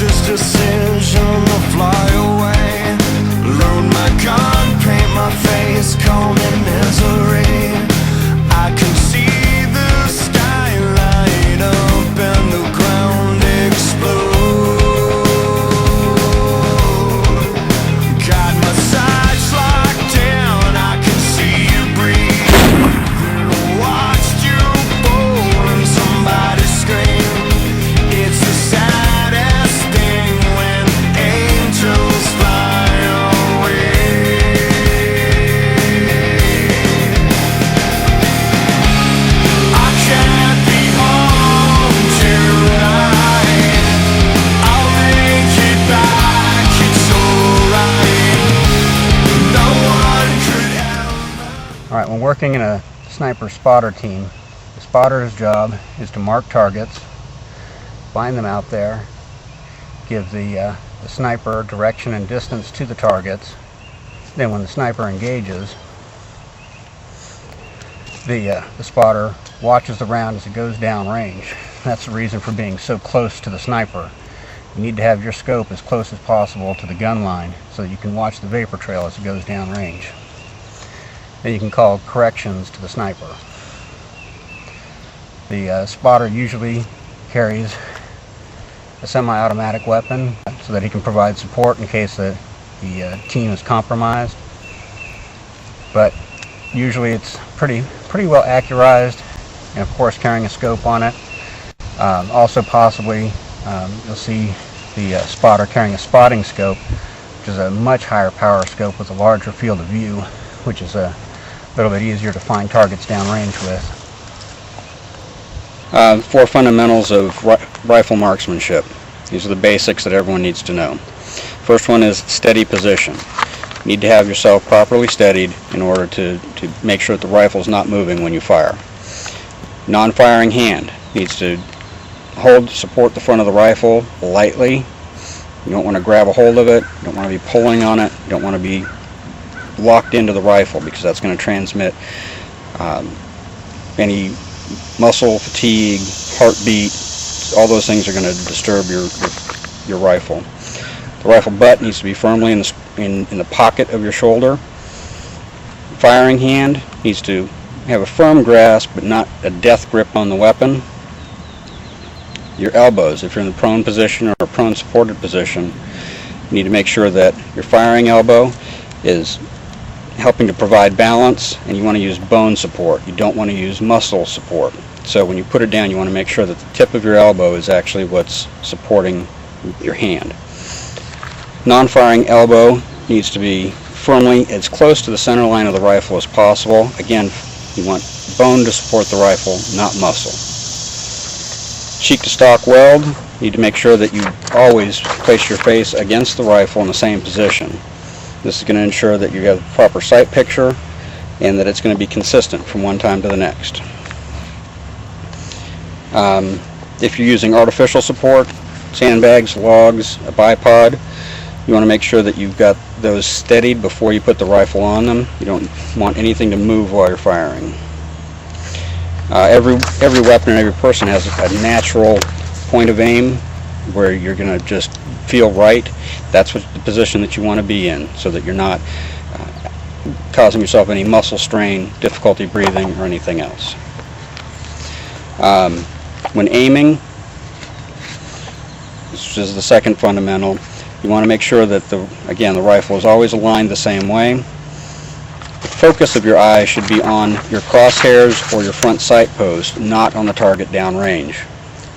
conscious decision to fly away. Load my gun, paint my face, call me misery. I can see the sky light up and the ground explode. Got my sights locked down, I can see you breathe. Watched you fall and somebody scream. It's the saddest thing when angels fly away. I can't be home tonight. I'll make it back, it's alright. No one could ever. Alright, when working in a sniper spotter team, the spotter's job is to mark targets, find them out there, give the sniper direction and distance to the targets. Then when the sniper engages, the spotter watches the round as it goes down range. That's the reason for being so close to the sniper. You need to have your scope as close as possible to the gun line so that you can watch the vapor trail as it goes down range. Then you can call corrections to the sniper. The spotter usually carries a semi-automatic weapon so that he can provide support in case the team is compromised. But usually it's pretty well accurized, and of course carrying a scope on it. Also possibly you'll see the spotter carrying a spotting scope, which is a much higher power scope with a larger field of view, which is a little bit easier to find targets downrange with. 4 fundamentals of rifle marksmanship. These are the basics that everyone needs to know. First one is steady position. You need to have yourself properly steadied in order to make sure that the rifle is not moving when you fire. Non-firing hand needs to support the front of the rifle lightly. You don't want to grab a hold of it. You don't want to be pulling on it. You don't want to be locked into the rifle, because that's going to transmit any muscle fatigue, heartbeat. All those things are going to disturb your rifle. The rifle butt needs to be firmly in the pocket of your shoulder. Firing hand needs to have a firm grasp but not a death grip on the weapon. Your elbows, if you're in the prone position or a prone supported position, you need to make sure that your firing elbow is helping to provide balance, and you want to use bone support. You don't want to use muscle support. So when you put it down, you want to make sure that the tip of your elbow is actually what's supporting your hand. Non-firing elbow needs to be firmly as close to the center line of the rifle as possible. Again, you want bone to support the rifle, not muscle. Cheek to stock weld, you need to make sure that you always place your face against the rifle in the same position. This is going to ensure that you have the proper sight picture and that it's going to be consistent from one time to the next. If you're using artificial support, sandbags, logs, a bipod, you want to make sure that you've got those steadied before you put the rifle on them. You don't want anything to move while you're firing. Every weapon and every person has a natural point of aim where you're going to just feel right. That's the position that you want to be in, so that you're not causing yourself any muscle strain, difficulty breathing, or anything else. When aiming, this is the second fundamental, you want to make sure that the rifle is always aligned the same way. The focus of your eye should be on your crosshairs or your front sight post, not on the target downrange.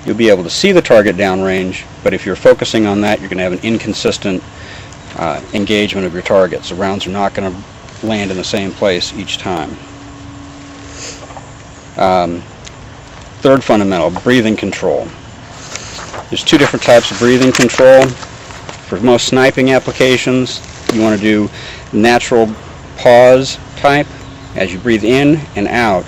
You'll be able to see the target downrange, but if you're focusing on that, you're going to have an inconsistent engagement of your targets. The rounds are not going to land in the same place each time. Third fundamental, breathing control. There's 2 different types of breathing control. For most sniping applications, you want to do natural pause type as you breathe in and out.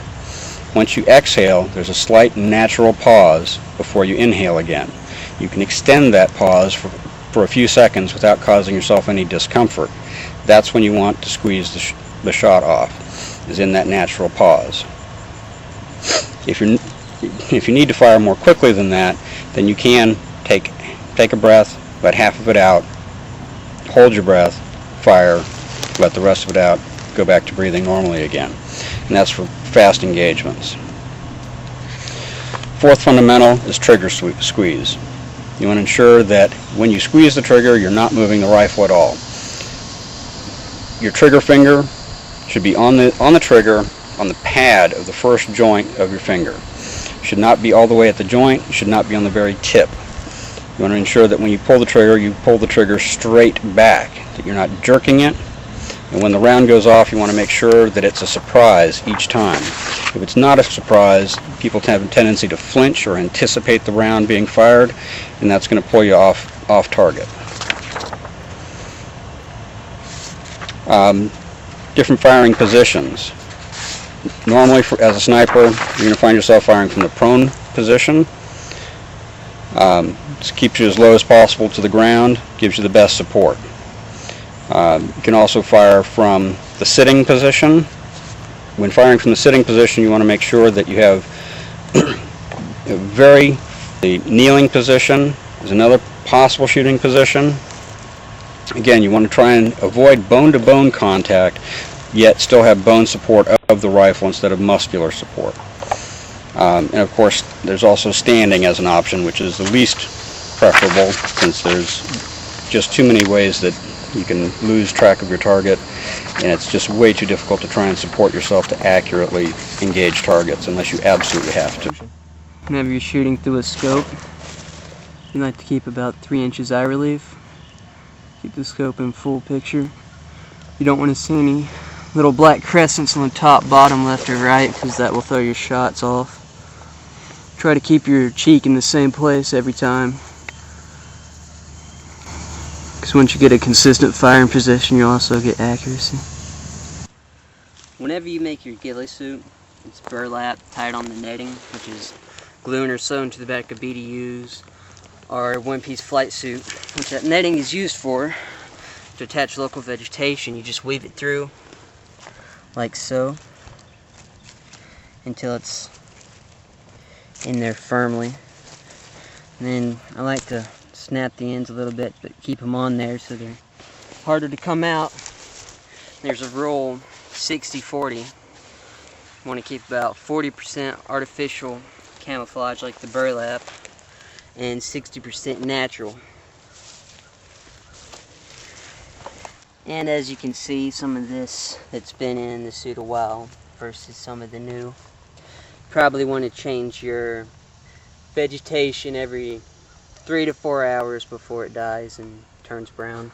Once you exhale, there's a slight natural pause before you inhale again. You can extend that pause for a few seconds without causing yourself any discomfort. That's when you want to squeeze the shot off, is in that natural pause. If you need to fire more quickly than that, then you can take a breath, let half of it out, hold your breath, fire, let the rest of it out, go back to breathing normally again. And that's for fast engagements. Fourth fundamental is trigger squeeze. You want to ensure that when you squeeze the trigger, you're not moving the rifle at all. Your trigger finger should be on the trigger, on the pad of the first joint of your finger. It should not be all the way at the joint. It should not be on the very tip. You want to ensure that when you pull the trigger straight back, that you're not jerking it. And when the round goes off, you want to make sure that it's a surprise each time. If it's not a surprise, people have a tendency to flinch or anticipate the round being fired, and that's going to pull you off target. Different firing positions. Normally, as a sniper, you're going to find yourself firing from the prone position. This keeps you as low as possible to the ground, gives you the best support. You can also fire from the sitting position. When firing from the sitting position, you want to make sure that you have the kneeling position is another possible shooting position. Again, you want to try and avoid bone-to-bone contact, yet still have bone support of the rifle instead of muscular support. And of course, there's also standing as an option, which is the least preferable, since there's just too many ways that you can lose track of your target, and it's just way too difficult to try and support yourself to accurately engage targets unless you absolutely have to. Whenever you're shooting through a scope, you like to keep about 3 inches eye relief. Keep the scope in full picture. You don't want to see any little black crescents on the top, bottom, left, or right, because that will throw your shots off. Try to keep your cheek in the same place every time, because once you get a consistent firing position, you'll also get accuracy. Whenever you make your ghillie suit, it's burlap tied on the netting, which is glued or sewn to the back of BDUs, or one-piece flight suit, which that netting is used for, to attach local vegetation. You just weave it through like so until it's in there firmly. And then I like to snap the ends a little bit, but keep them on there so they're harder to come out. There's a rule, 60-40. You want to keep about 40% artificial camouflage like the burlap and 60% natural. And as you can see, some of this that's been in the suit a while versus some of the new. Probably want to change your vegetation every 3 to 4 hours before it dies and turns brown.